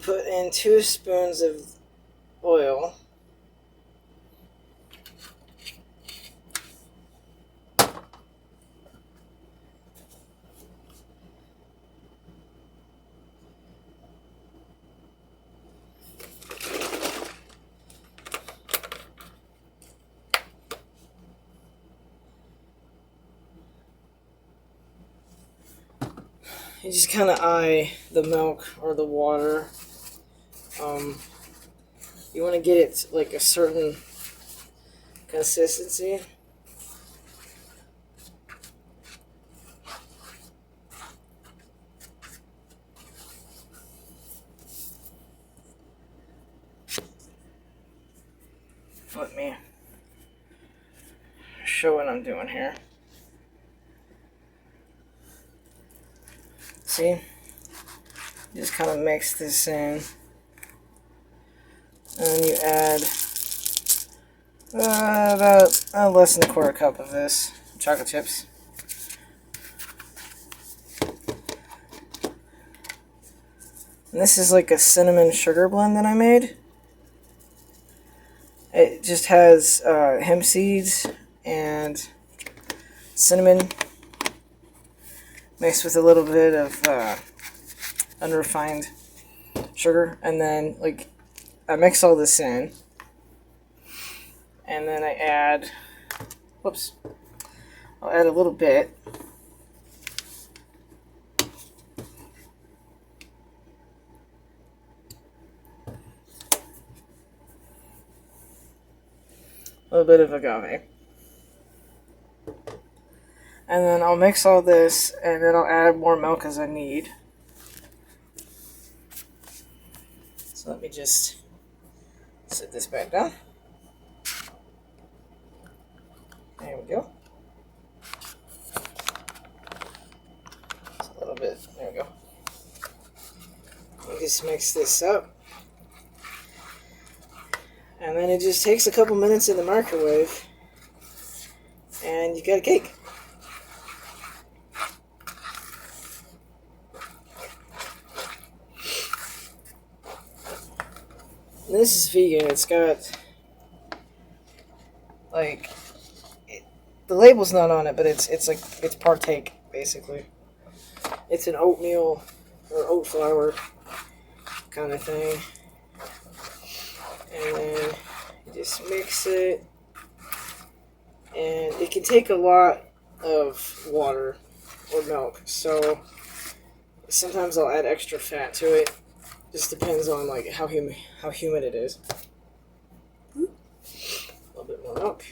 put in 2 spoons of oil. You just kind of eye the milk or the water. You want to get it like a certain consistency. Let me show what I'm doing here. See? Just kind of mix this in. And then you add about less than a quarter cup of this chocolate chips. And this is like a cinnamon sugar blend that I made. It just has hemp seeds and cinnamon mixed with a little bit of unrefined sugar, and then like I mix all this in, and then I add, I'll add a little bit. A little bit of agave. And then I'll mix all this, and then I'll add more milk as I need. So let me just set this back down. There we go. Just a little bit. There we go. You just mix this up. And then it just takes a couple minutes in the microwave, and you got a cake. This is vegan. It's got, like, the label's not on it, but it's partake, basically. It's an oatmeal or oat flour kind of thing. And then you just mix it. And it can take a lot of water or milk. So sometimes I'll add extra fat to it. Just depends on like how humid it is. A little bit more milk.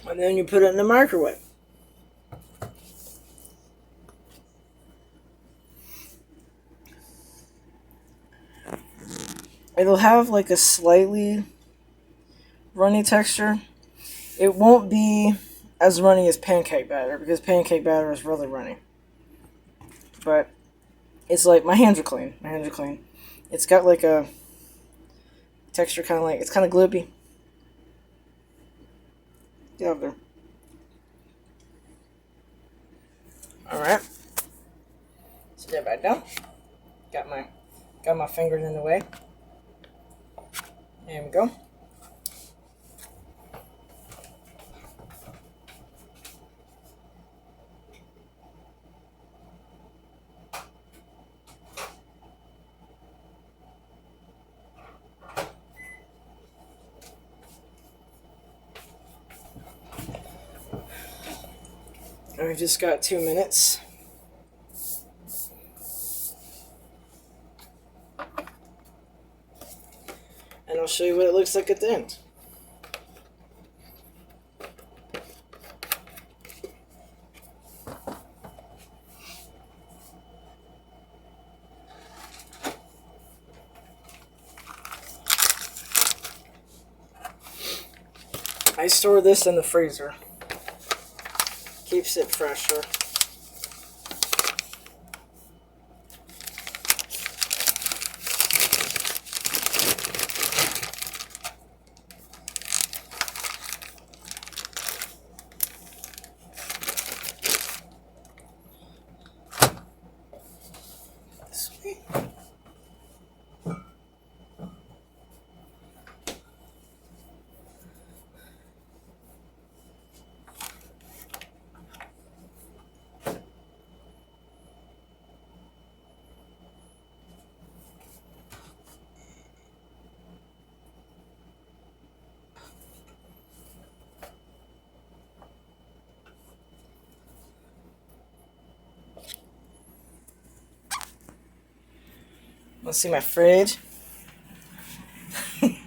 And then you put it in the microwave. It'll have like a slightly runny texture. It won't be as runny as pancake batter because pancake batter is really runny. But it's like, my hands are clean. My hands are clean. It's got like a texture kind of like, it's kind of gloopy. Get over there. Alright. Set that back down. Got my fingers in the way. There we go. I've just got 2 minutes. And I'll show you what it looks like at the end. I store this in the freezer. Keeps it fresher. Sweet. Let's see my fridge. I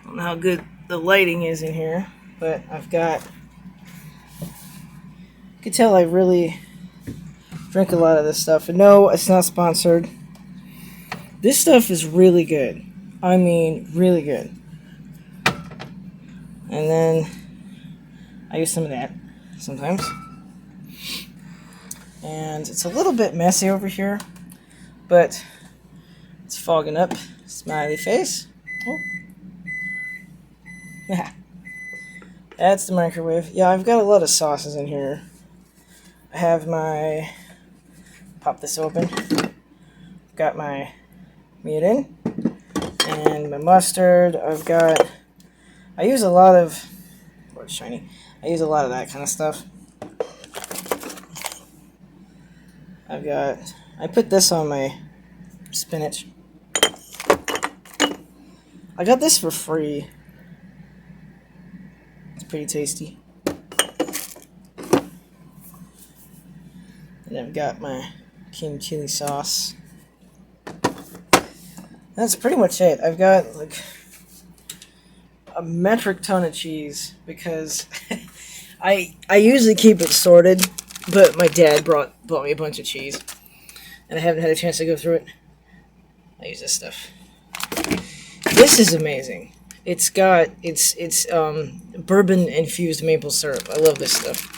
don't know how good the lighting is in here, but I've got... You can tell I really drink a lot of this stuff. And no, it's not sponsored. This stuff is really good. I mean, really good. And then I use some of that sometimes. And it's a little bit messy over here, but it's fogging up. Smiley face. Oh. That's the microwave. Yeah, I've got a lot of sauces in here. I have my... Pop this open. Got my mirin and my mustard. I've got... I use a lot of... Oh, it's shiny. I use a lot of that kind of stuff. I've got... I put this on my spinach. I got this for free. It's pretty tasty. And I've got my king chili sauce. That's pretty much it. I've got like a metric ton of cheese because I usually keep it sorted, but my dad bought me a bunch of cheese, and I haven't had a chance to go through it. I use this stuff. This is amazing. It's bourbon infused maple syrup. I love this stuff.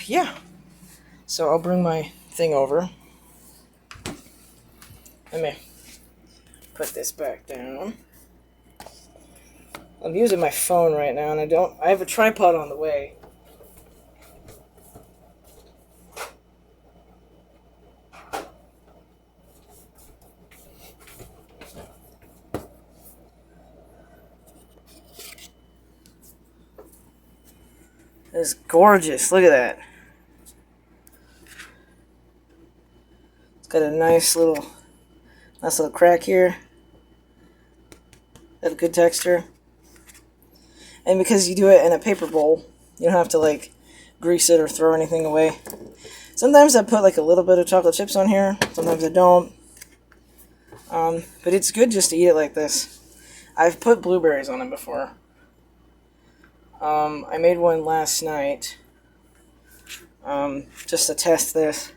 Yeah. So I'll bring my thing over. Let me put this back down. I'm using my phone right now, and I have a tripod on the way. It's gorgeous. Look at that. It's got a nice little crack here. Got a good texture. And because you do it in a paper bowl, you don't have to like grease it or throw anything away. Sometimes I put like a little bit of chocolate chips on here. Sometimes I don't. But it's good just to eat it like this. I've put blueberries on it before. I made one last night, just to test this,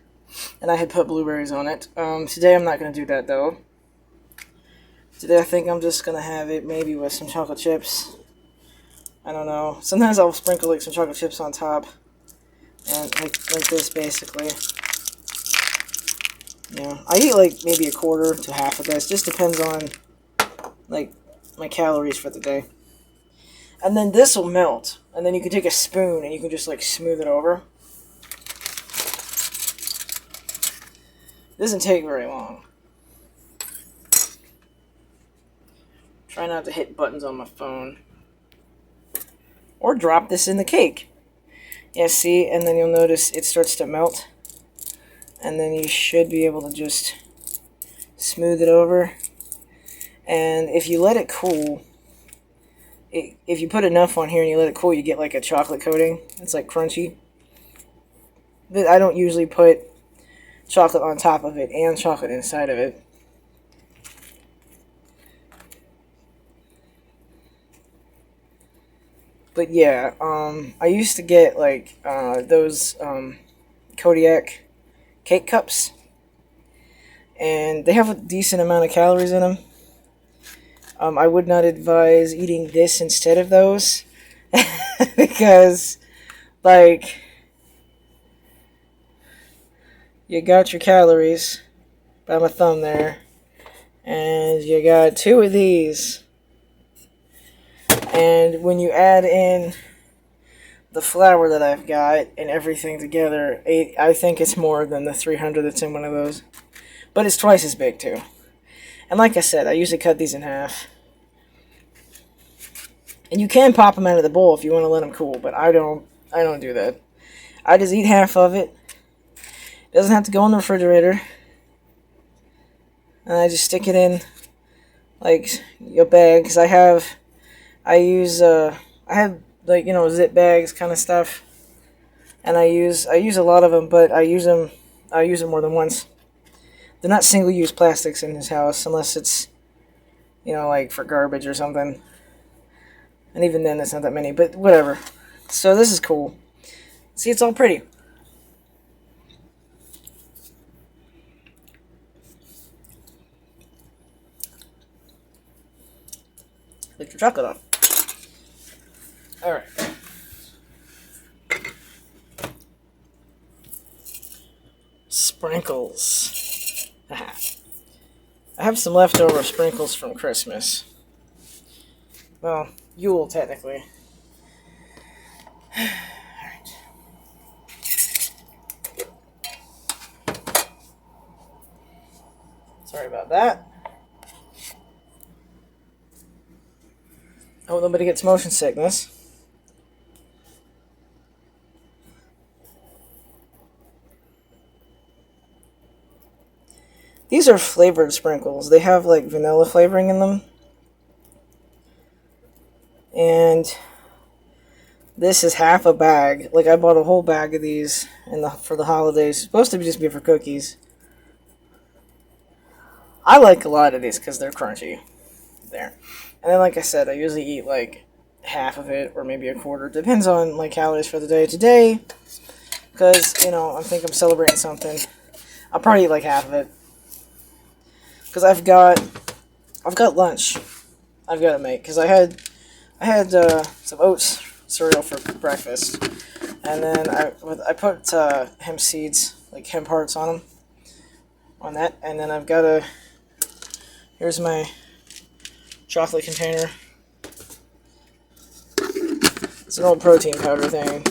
and I had put blueberries on it. Today I'm not going to do that, though. Today I think I'm just going to have it maybe with some chocolate chips. I don't know. Sometimes I'll sprinkle like some chocolate chips on top, and like this, basically. Yeah, I eat like maybe a quarter to half of this. Just depends on, like, my calories for the day. And then this will melt. And then you can take a spoon and you can just like smooth it over. It doesn't take very long. Try not to hit buttons on my phone. Or drop this in the cake. Yeah, see? And then you'll notice it starts to melt. And then you should be able to just smooth it over. And if you let it cool, if you put enough on here and you let it cool, you get like a chocolate coating. It's like crunchy. But I don't usually put chocolate on top of it and chocolate inside of it. But yeah, I used to get like those Kodiak cake cups, and they have a decent amount of calories in them. I would not advise eating this instead of those because, like, you got your calories by my thumb there, and you got 2 of these. And when you add in the flour that I've got and everything together, I think it's more than the 300 that's in one of those. But it's twice as big too. And like I said, I usually cut these in half. And you can pop them out of the bowl if you want to let them cool, but I don't do that. I just eat half of it. It doesn't have to go in the refrigerator. And I just stick it in like a bag, because I have like, zip bags kind of stuff, and I use a lot of them, but I use them more than once. They're not single-use plastics in this house unless it's, like for garbage or something, and even then it's not that many, but whatever. So this is cool. See, it's all pretty. Lick your chocolate off. Alright. Sprinkles. I have some leftover sprinkles from Christmas. Well, Yule, technically. Alright. Sorry about that. I hope nobody gets motion sickness. These are flavored sprinkles. They have like vanilla flavoring in them. And this is half a bag. Like, I bought a whole bag of these for the holidays. It's supposed to just be for cookies. I like a lot of these because they're crunchy. There. And then, like I said, I usually eat like half of it or maybe a quarter. Depends on my calories for the day. Today, because, I think I'm celebrating something, I'll probably eat like half of it. Because I've got lunch I've got to make. Because I had some oats cereal for breakfast, and then I put hemp seeds, like hemp hearts on that, and then I've got here's my chocolate container. It's an old protein powder thing.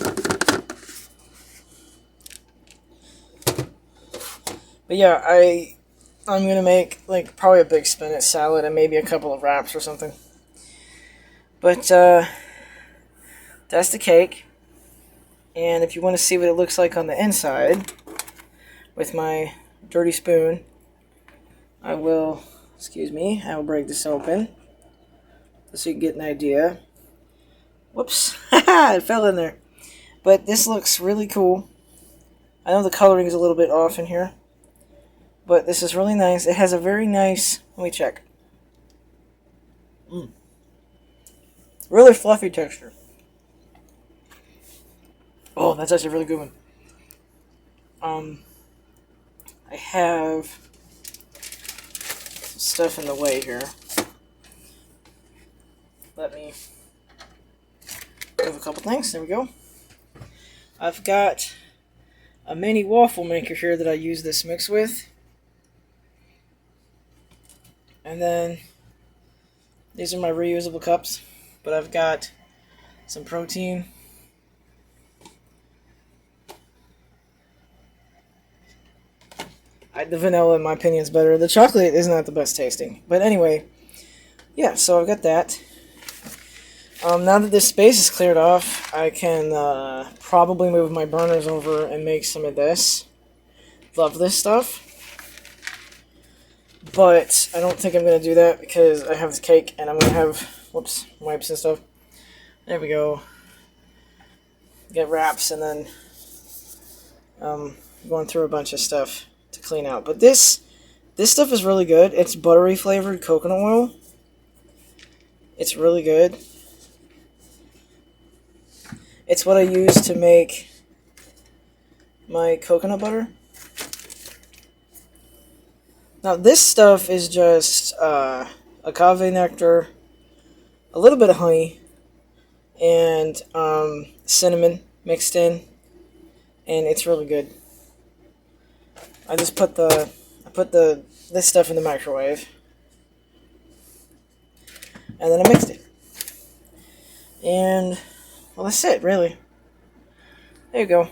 But yeah, I'm going to make like probably a big spinach salad and maybe a couple of wraps or something. But that's the cake. And if you want to see what it looks like on the inside with my dirty spoon, I will break this open so you can get an idea. Whoops, it fell in there. But this looks really cool. I know the coloring is a little bit off in here, but this is really nice. It has a very nice, let me check. Really fluffy texture. Oh, that's actually a really good one. I have some stuff in the way here. Let me move a couple things. There we go. I've got a mini waffle maker here that I use this mix with. And then these are my reusable cups. But I've got some protein. The vanilla, in my opinion, is better. The chocolate is not the best tasting. But anyway, yeah, so I've got that. Now that this space is cleared off, I can probably move my burners over and make some of this. Love this stuff. But I don't think I'm going to do that because I have this cake and I'm going to have, whoops, wipes and stuff. There we go. Get wraps and then going through a bunch of stuff to clean out. But this stuff is really good. It's buttery flavored coconut oil. It's really good. It's what I use to make my coconut butter. Now this stuff is just agave nectar, a little bit of honey, and cinnamon mixed in, and it's really good. I just put this stuff in the microwave, and then I mixed it, and well, that's it, really. There you go.